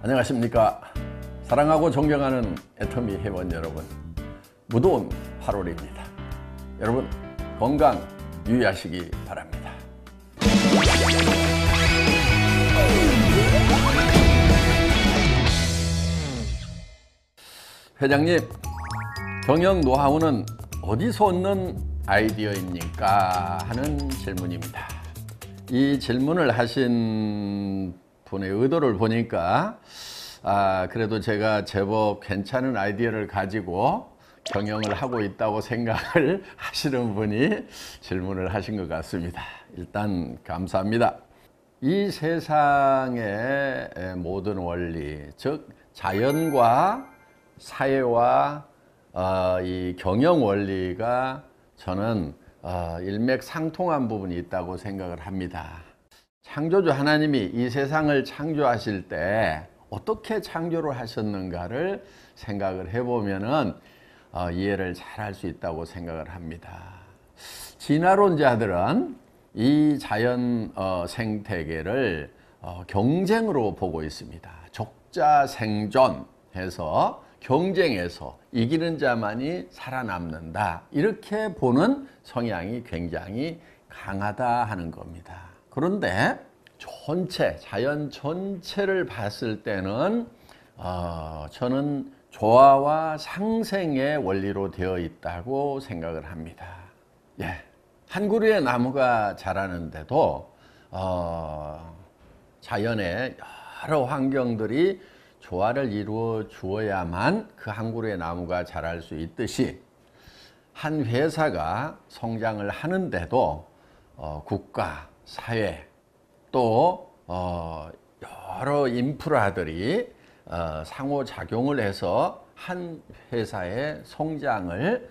안녕하십니까. 사랑하고 존경하는 애터미 회원 여러분, 무더운 8월입니다. 여러분 건강 유의하시기 바랍니다. 회장님, 경영 노하우는 어디서 얻는 아이디어입니까? 하는 질문입니다. 이 질문을 하신 분의 의도를 보니까 그래도 제가 제법 괜찮은 아이디어를 가지고 경영을 하고 있다고 생각을 하시는 분이 질문을 하신 것 같습니다. 일단 감사합니다. 이 세상의 모든 원리, 즉 자연과 사회와 이 경영 원리가 저는 일맥상통한 부분이 있다고 생각을 합니다. 창조주 하나님이 이 세상을 창조하실 때 어떻게 창조를 하셨는가를 생각을 해보면은 이해를 잘 할 수 있다고 생각을 합니다. 진화론자들은 이 자연 생태계를 경쟁으로 보고 있습니다. 적자생존해서 경쟁에서 이기는 자만이 살아남는다, 이렇게 보는 성향이 굉장히 강하다 하는 겁니다. 그런데 전체, 자연 전체를 봤을 때는 저는 조화와 상생의 원리로 되어 있다고 생각을 합니다. 한 그루의 나무가 자라는데도 자연의 여러 환경들이 조화를 이루어 주어야만 그 한 그루의 나무가 자랄 수 있듯이, 한 회사가 성장을 하는데도 국가, 사회, 또 여러 인프라들이 상호작용을 해서 한 회사의 성장을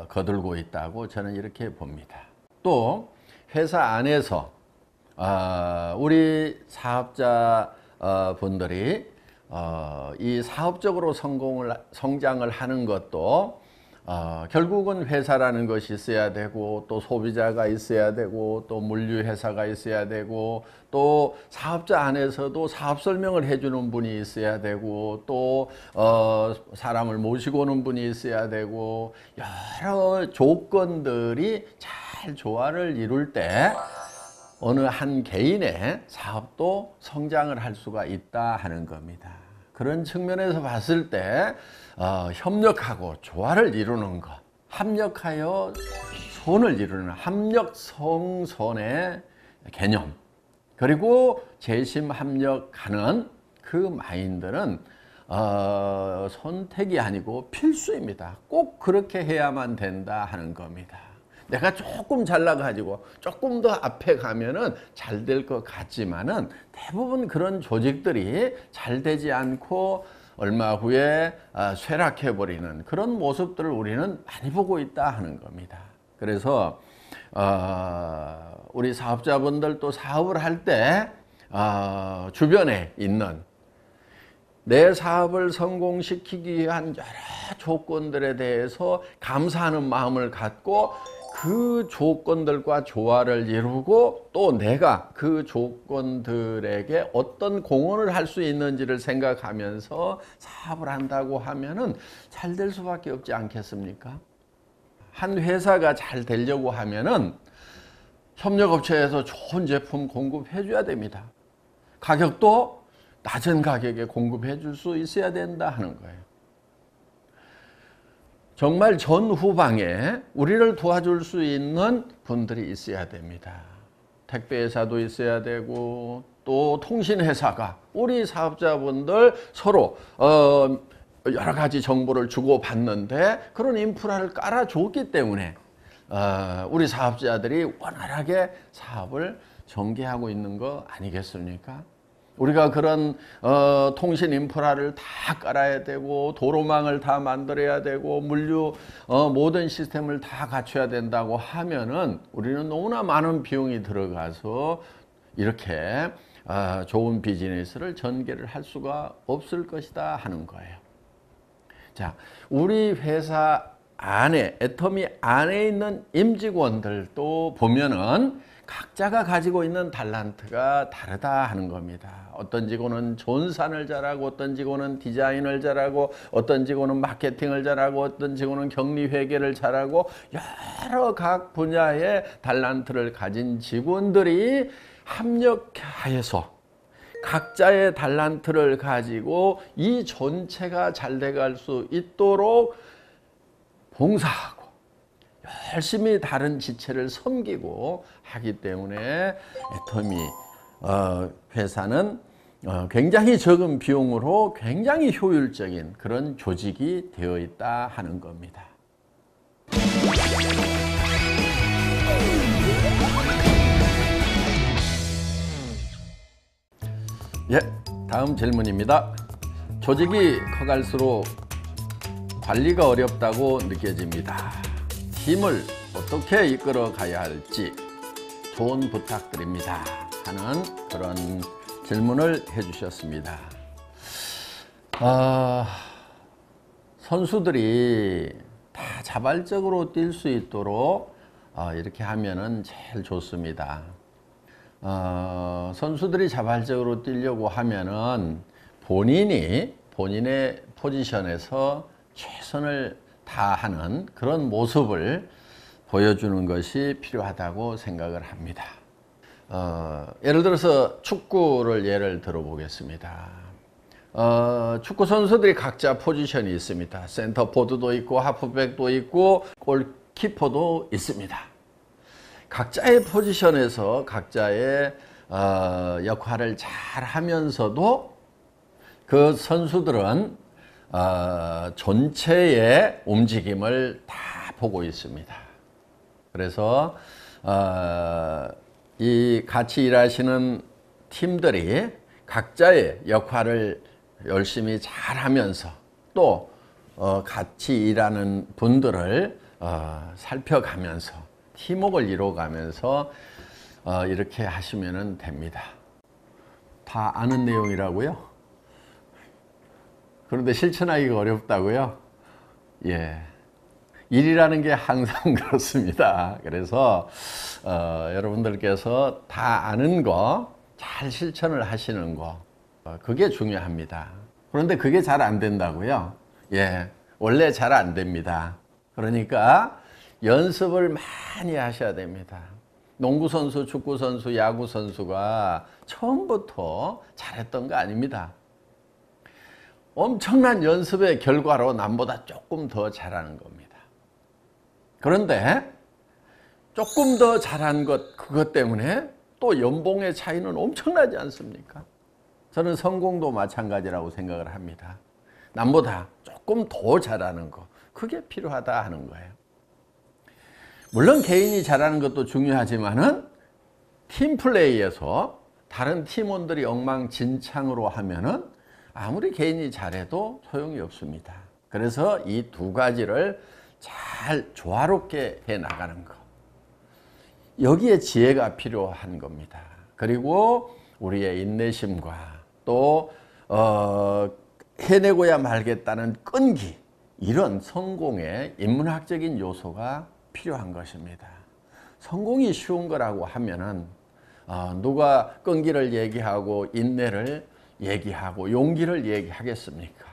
거들고 있다고 저는 이렇게 봅니다. 또 회사 안에서 우리 사업자 분들이 이 사업적으로 성장을 하는 것도 결국은 회사라는 것이 있어야 되고, 또 소비자가 있어야 되고, 또 물류회사가 있어야 되고, 또 사업자 안에서도 사업 설명을 해주는 분이 있어야 되고, 또 사람을 모시고 오는 분이 있어야 되고, 여러 조건들이 잘 조화를 이룰 때 어느 한 개인의 사업도 성장을 할 수가 있다 하는 겁니다. 그런 측면에서 봤을 때 협력하고 조화를 이루는 것, 합력하여 선을 이루는 합력성선의 개념, 그리고 재심합력하는 그 마인드는 선택이 아니고 필수입니다. 꼭 그렇게 해야만 된다 하는 겁니다. 내가 조금 잘나가지고 조금 더 앞에 가면은 잘 될 것 같지만은, 대부분 그런 조직들이 잘 되지 않고 얼마 후에 쇠락해버리는 그런 모습들을 우리는 많이 보고 있다 하는 겁니다. 그래서 우리 사업자분들 또 사업을 할 때 주변에 있는 내 사업을 성공시키기 위한 여러 조건들에 대해서 감사하는 마음을 갖고 그 조건들과 조화를 이루고, 또 내가 그 조건들에게 어떤 공헌을 할 수 있는지를 생각하면서 사업을 한다고 하면은 잘 될 수밖에 없지 않겠습니까? 한 회사가 잘 되려고 하면은 협력업체에서 좋은 제품 공급해 줘야 됩니다. 가격도 낮은 가격에 공급해 줄 수 있어야 된다 하는 거예요. 정말 전후방에 우리를 도와줄 수 있는 분들이 있어야 됩니다. 택배회사도 있어야 되고, 또 통신회사가 우리 사업자분들 서로 여러 가지 정보를 주고받는데 그런 인프라를 깔아줬기 때문에 우리 사업자들이 원활하게 사업을 전개하고 있는 거 아니겠습니까? 우리가 그런 통신 인프라를 다 깔아야 되고, 도로망을 다 만들어야 되고, 물류 모든 시스템을 다 갖춰야 된다고 하면은 우리는 너무나 많은 비용이 들어가서 이렇게 좋은 비즈니스를 전개를 할 수가 없을 것이다 하는 거예요. 자, 우리 회사 안에, 애터미 안에 있는 임직원들도 보면은 각자가 가지고 있는 달란트가 다르다 하는 겁니다. 어떤 직원은 존산을 잘하고, 어떤 직원은 디자인을 잘하고, 어떤 직원은 마케팅을 잘하고, 어떤 직원은 격리회계를 잘하고, 여러 각 분야의 달란트를 가진 직원들이 합력하여서 각자의 달란트를 가지고 이 전체가 잘 돼갈 수 있도록 봉사하고 열심히 다른 지체를 섬기고 하기 때문에 애터미 회사는 굉장히 적은 비용으로 굉장히 효율적인 그런 조직이 되어 있다 하는 겁니다. 예, 다음 질문입니다. 조직이 커갈수록 관리가 어렵다고 느껴집니다. 팀을 어떻게 이끌어 가야 할지 조언 부탁드립니다 하는 그런 질문을 해주셨습니다. 선수들이 다 자발적으로 뛸 수 있도록 이렇게 하면은 제일 좋습니다. 선수들이 자발적으로 뛰려고 하면은 본인의 포지션에서 최선을 다하는 그런 모습을 보여주는 것이 필요하다고 생각을 합니다. 예를 들어서 축구를 예를 들어보겠습니다. 축구 선수들이 각자 포지션이 있습니다. 센터포드도 있고 하프백도 있고 골키퍼도 있습니다. 각자의 포지션에서 각자의 역할을 잘 하면서도 그 선수들은 전체의 움직임을 다 보고 있습니다. 그래서 이 같이 일하시는 팀들이 각자의 역할을 열심히 잘 하면서 또 같이 일하는 분들을 살펴가면서 팀워크를 이루어가면서 이렇게 하시면 됩니다. 다 아는 내용이라고요? 그런데 실천하기가 어렵다고요? 예. 일이라는 게 항상 그렇습니다. 그래서 여러분들께서 다 아는 거 잘 실천을 하시는 거 그게 중요합니다. 그런데 그게 잘 안 된다고요? 예. 원래 잘 안 됩니다. 그러니까 연습을 많이 하셔야 됩니다. 농구선수, 축구선수, 야구선수가 처음부터 잘했던 거 아닙니다. 엄청난 연습의 결과로 남보다 조금 더 잘하는 겁니다. 그런데 조금 더 잘한 그것 때문에 또 연봉의 차이는 엄청나지 않습니까? 저는 성공도 마찬가지라고 생각을 합니다. 남보다 조금 더 잘하는 거, 그게 필요하다 하는 거예요. 물론 개인이 잘하는 것도 중요하지만은 팀플레이에서 다른 팀원들이 엉망진창으로 하면은 아무리 개인이 잘해도 소용이 없습니다. 그래서 이 두 가지를 잘 조화롭게 해 나가는 것. 여기에 지혜가 필요한 겁니다. 그리고 우리의 인내심과 또 해내고야 말겠다는 끈기, 이런 성공의 인문학적인 요소가 필요한 것입니다. 성공이 쉬운 거라고 하면은 누가 끈기를 얘기하고 인내를 얘기하고 용기를 얘기하겠습니까?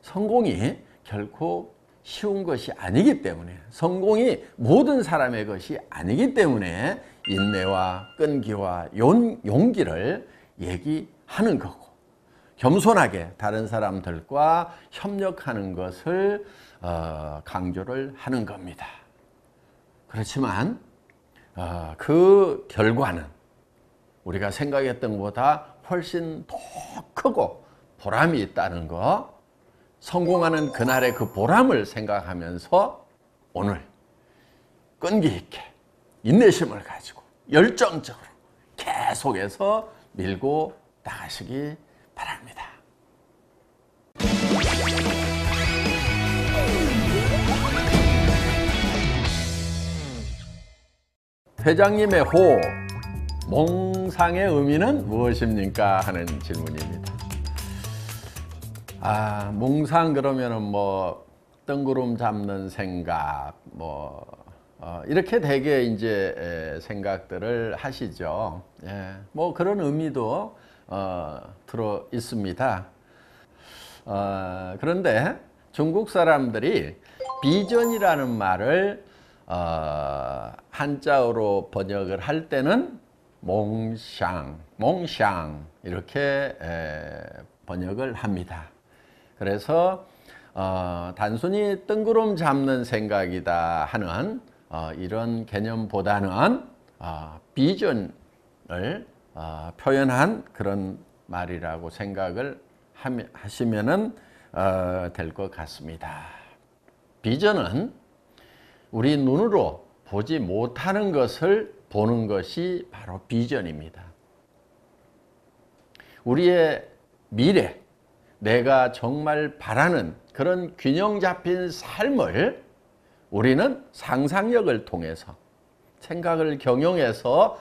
성공이 결코 쉬운 것이 아니기 때문에, 성공이 모든 사람의 것이 아니기 때문에 인내와 끈기와 용기를 얘기하는 거고, 겸손하게 다른 사람들과 협력하는 것을 강조를 하는 겁니다. 그렇지만 그 결과는 우리가 생각했던 것보다 훨씬 더 크고 보람이 있다는 거, 성공하는 그날의 그 보람을 생각하면서 오늘 끈기 있게 인내심을 가지고 열정적으로 계속해서 밀고 나가시기 바랍니다. 회장님의 호, 몽상의 의미는 무엇입니까? 하는 질문입니다. 몽상 그러면은 뭐 뜬구름 잡는 생각, 뭐 이렇게 되게 이제 생각들을 하시죠. 예, 뭐 그런 의미도 들어 있습니다. 그런데 중국 사람들이 비전이라는 말을 한자어로 번역을 할 때는 몽샹 이렇게 번역을 합니다. 그래서 단순히 뜬구름 잡는 생각이다 하는 이런 개념보다는 비전을 표현한 그런 말이라고 생각을 하시면 될 것 같습니다. 비전은 우리 눈으로 보지 못하는 것을 보는 것이 바로 비전입니다. 우리의 미래, 내가 정말 바라는 그런 균형 잡힌 삶을 우리는 상상력을 통해서 생각을 경영해서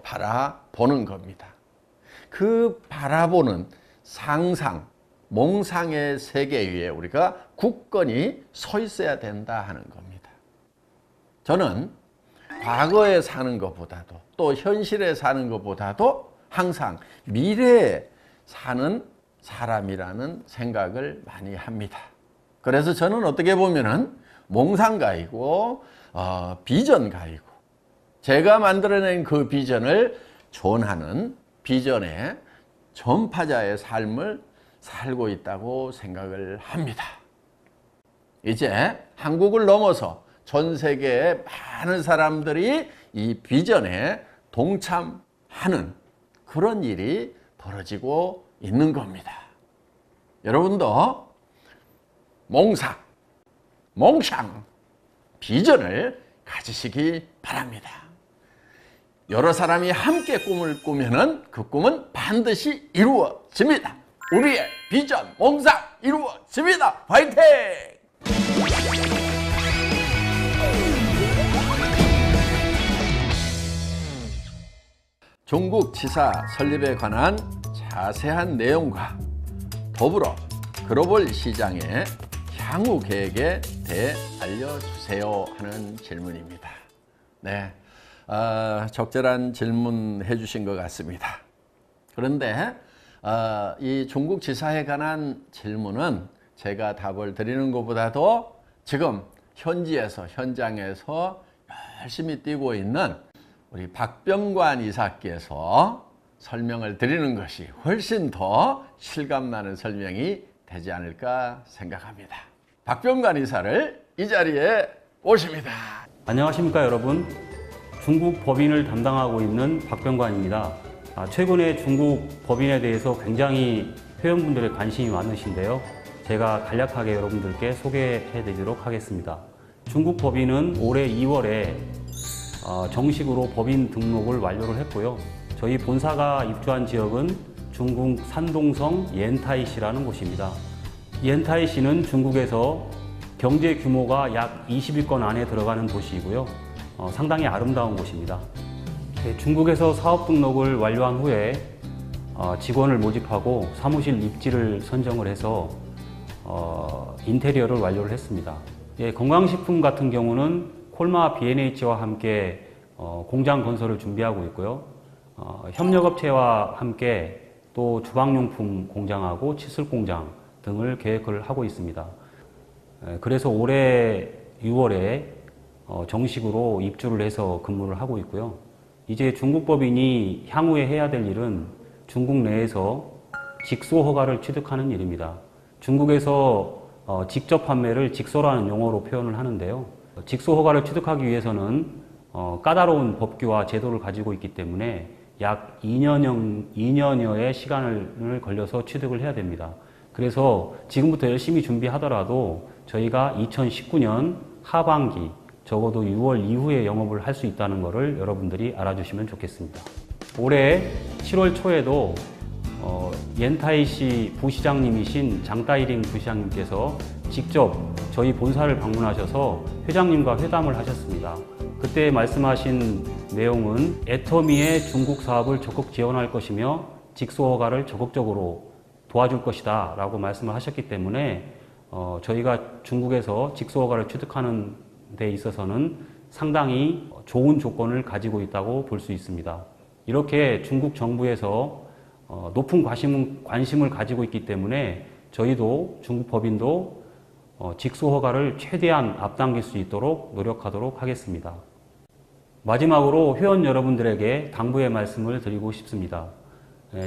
바라보는 겁니다. 그 바라보는 상상, 몽상의 세계 위에 우리가 굳건히 서 있어야 된다 하는 겁니다. 저는 과거에 사는 것보다도 또 현실에 사는 것보다도 항상 미래에 사는 사람이라는 생각을 많이 합니다. 그래서 저는 어떻게 보면은 몽상가이고 비전가이고 제가 만들어낸 그 비전을 존하는 비전의 전파자의 삶을 살고 있다고 생각을 합니다. 이제 한국을 넘어서 전 세계의 많은 사람들이 이 비전에 동참하는 그런 일이 벌어지고 있는 겁니다. 여러분도 몽상, 몽샹, 비전을 가지시기 바랍니다. 여러 사람이 함께 꿈을 꾸면은 그 꿈은 반드시 이루어집니다. 우리의 비전, 몽상 이루어집니다. 화이팅! 중국 지사 설립에 관한 자세한 내용과 더불어 글로벌 시장의 향후 계획에 대해 알려주세요 하는 질문입니다. 네, 적절한 질문 해주신 것 같습니다. 그런데 이 중국 지사에 관한 질문은 제가 답을 드리는 것보다도 지금 현장에서 열심히 뛰고 있는 우리 박병관 이사께서 설명을 드리는 것이 훨씬 더 실감나는 설명이 되지 않을까 생각합니다. 박병관 이사를 이 자리에 모십니다. 안녕하십니까 여러분. 중국 법인을 담당하고 있는 박병관입니다. 최근에 중국 법인에 대해서 굉장히 회원분들의 관심이 많으신데요. 제가 간략하게 여러분들께 소개해 드리도록 하겠습니다. 중국 법인은 올해 2월에 정식으로 법인 등록을 완료를 했고요. 저희 본사가 입주한 지역은 중국 산동성 옌타이시라는 곳입니다. 옌타이시는 중국에서 경제 규모가 약 20위권 안에 들어가는 도시이고요. 상당히 아름다운 곳입니다. 중국에서 사업 등록을 완료한 후에 직원을 모집하고 사무실 입지를 선정을 해서 인테리어를 완료를 했습니다. 건강식품 같은 경우는 콜마 B&H와 함께 공장 건설을 준비하고 있고요. 협력업체와 함께 또 주방용품 공장하고 칫솔 공장 등을 계획을 하고 있습니다. 그래서 올해 6월에 정식으로 입주를 해서 근무를 하고 있고요. 이제 중국 법인이 향후에 해야 될 일은 중국 내에서 직소 허가를 취득하는 일입니다. 중국에서 직접 판매를 직소라는 용어로 표현을 하는데요. 직소 허가를 취득하기 위해서는 까다로운 법규와 제도를 가지고 있기 때문에 약 2년여의 시간을 걸려서 취득을 해야 됩니다. 그래서 지금부터 열심히 준비하더라도 저희가 2019년 하반기 적어도 6월 이후에 영업을 할 수 있다는 것을 여러분들이 알아주시면 좋겠습니다. 올해 7월 초에도 옌타이시 부시장님이신 장따이링 부시장님께서 직접 저희 본사를 방문하셔서 회장님과 회담을 하셨습니다. 그때 말씀하신 내용은 애터미의 중국 사업을 적극 지원할 것이며 직소 허가를 적극적으로 도와줄 것이다 라고 말씀을 하셨기 때문에 저희가 중국에서 직소 허가를 취득하는 데 있어서는 상당히 좋은 조건을 가지고 있다고 볼 수 있습니다. 이렇게 중국 정부에서 높은 관심을 가지고 있기 때문에 저희도 중국 법인도 직수 허가를 최대한 앞당길 수 있도록 노력하도록 하겠습니다. 마지막으로 회원 여러분들에게 당부의 말씀을 드리고 싶습니다.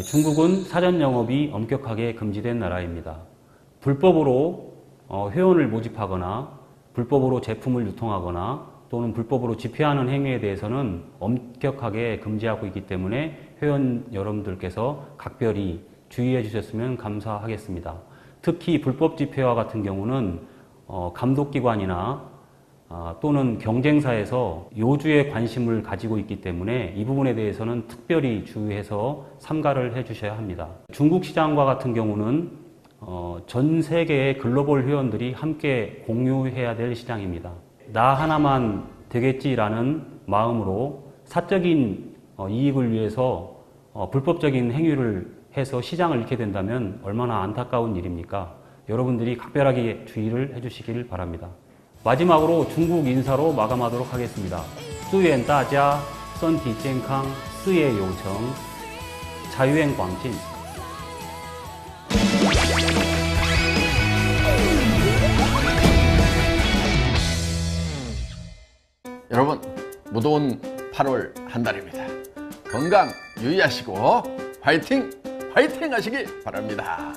중국은 사전 영업이 엄격하게 금지된 나라입니다. 불법으로 회원을 모집하거나 불법으로 제품을 유통하거나 또는 불법으로 집회하는 행위에 대해서는 엄격하게 금지하고 있기 때문에 회원 여러분들께서 각별히 주의해 주셨으면 감사하겠습니다. 특히 불법 집회와 같은 경우는 감독기관이나 또는 경쟁사에서 요주에 관심을 가지고 있기 때문에 이 부분에 대해서는 특별히 주의해서 삼가를 해 주셔야 합니다. 중국 시장과 같은 경우는 전 세계의 글로벌 회원들이 함께 공유해야 될 시장입니다. 나 하나만 되겠지라는 마음으로 사적인 이익을 위해서 불법적인 행위를 해서 시장을 잃게 된다면 얼마나 안타까운 일입니까? 여러분들이 각별하게 주의를 해주시길 바랍니다. 마지막으로 중국 인사로 마감하도록 하겠습니다. 祝愿大家身体健康，事业有成，财源广进。 여러분, 무더운 8월 한 달입니다. 건강 유의하시고 화이팅! 화이팅 하시기 바랍니다.